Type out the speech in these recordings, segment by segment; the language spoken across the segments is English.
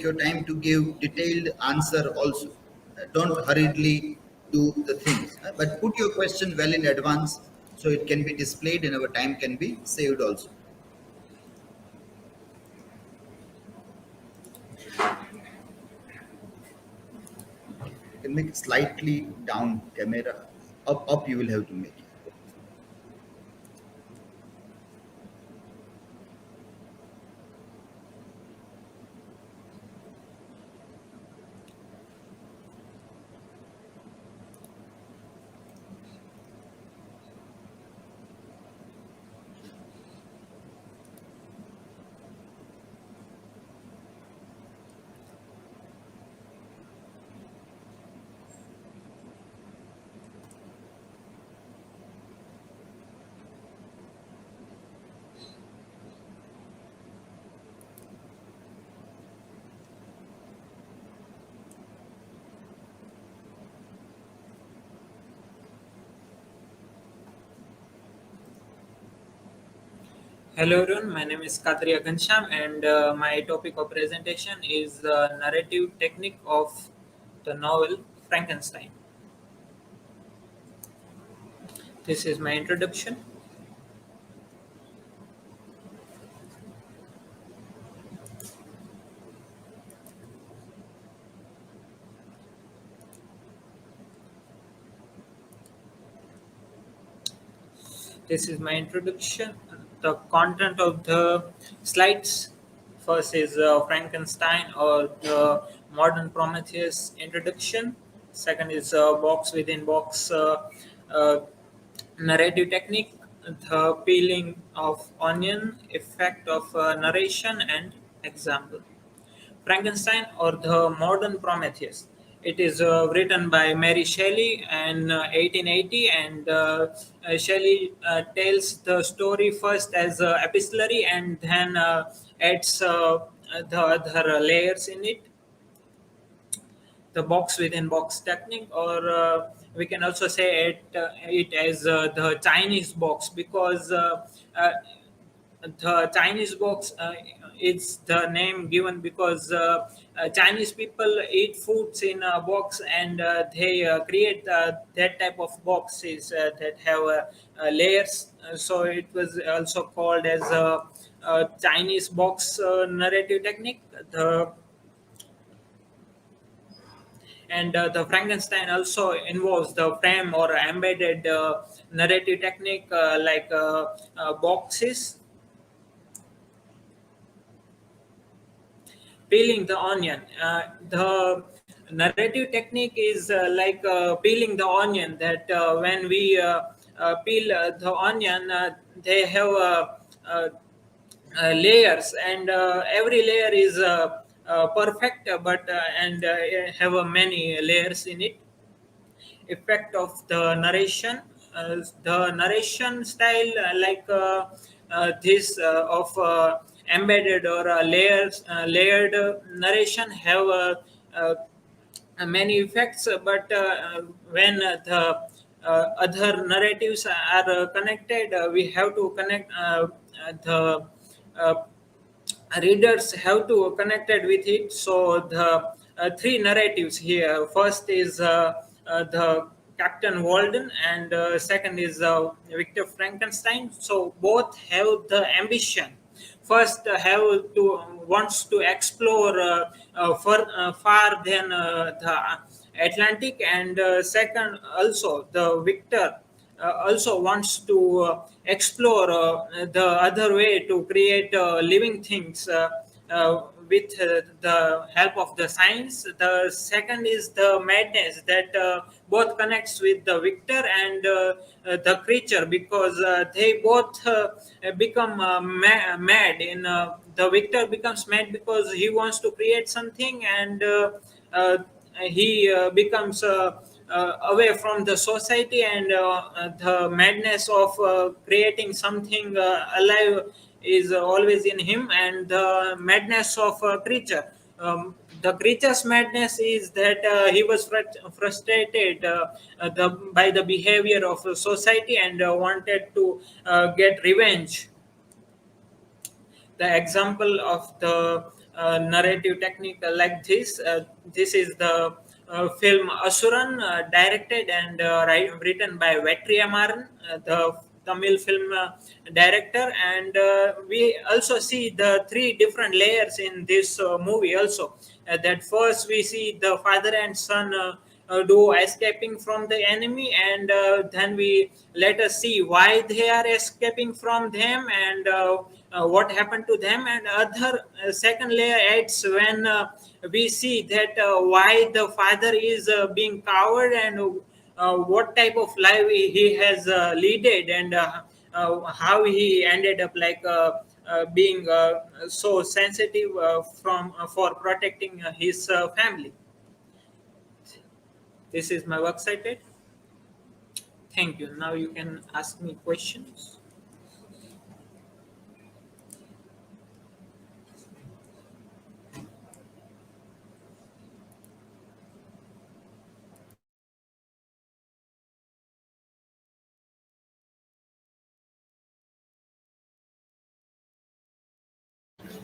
take your time to give detailed answer also. Don't hurriedly do the things, but put your question well in advance so it can be displayed and our time can be saved also. You can make it slightly down camera. Up you will have to make it. Hello everyone, my name is Katria Gansham and my topic of presentation is the narrative technique of the novel Frankenstein. This is my introduction. This is my introduction. The content of the slides first is Frankenstein or the modern Prometheus introduction. Second is box within box uh, narrative technique, the peeling of onion, effect of narration, and example. Frankenstein or the Modern Prometheus. It is written by Mary Shelley in 1880, and Shelley tells the story first as epistolary and then adds the other layers in it. The box within box technique, or we can also say it as the Chinese box, because the Chinese box is the name given because Chinese people eat foods in a box, and they create that type of boxes that have layers. So it was also called as a Chinese box narrative technique. The Frankenstein also involves the frame or embedded narrative technique, like boxes. Peeling the onion. The narrative technique is like peeling the onion. That when we peel the onion, they have layers, and every layer is perfect, but and have many layers in it. Effect of the narration. The narration style, like this of embedded or layered narration, have many effects, but when the other narratives are connected, we have to connect the uh, readers have to connect it with it. So the three narratives here. First is the Captain Walden, and second is Victor Frankenstein. So both have the ambition. First, have to wants to explore far than the Atlantic, and second also the Victor also wants to explore the other way to create living things with the help of the science. The second is the madness that both connects with the victor and the creature, because they both become mad. In The victor becomes mad because he wants to create something, and uh, he becomes away from the society, and the madness of creating something alive is always in him, and the madness of a creature. The creature's madness is that he was frustrated by the behavior of society, and wanted to get revenge. The example of the narrative technique like this. This is the film Asuran, directed and written by Vetriamaran, the Tamil film director, and we also see the three different layers in this movie. Also, that first we see the father and son do escaping from the enemy, and then we let us see why they are escaping from them, and what happened to them. And other second layer adds when we see that why the father is being coward, and what type of life he has leaded, and how he ended up like being so sensitive from for protecting his family. This is my work cited. Thank you. Now you can ask me questions.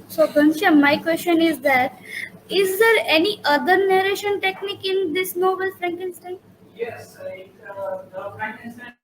So, Ghanshyam, my question is that is there any other narration technique in this novel, Frankenstein? Yes, the Frankenstein.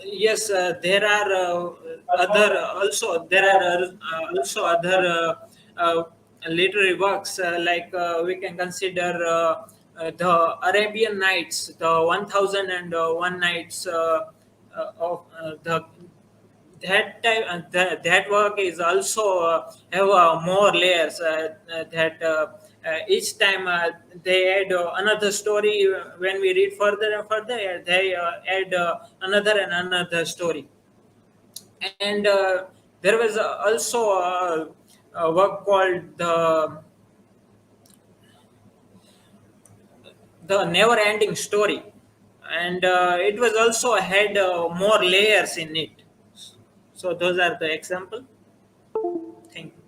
Yes, there are other also there are also other literary works like we can consider the Arabian Nights, the 1001 Nights of the that type that work is also have more layers that each time they add another story. When we read further and further, they add another and another story. And there was also a work called the never ending story, and it was also had more layers in it. So those are the example. Thank you.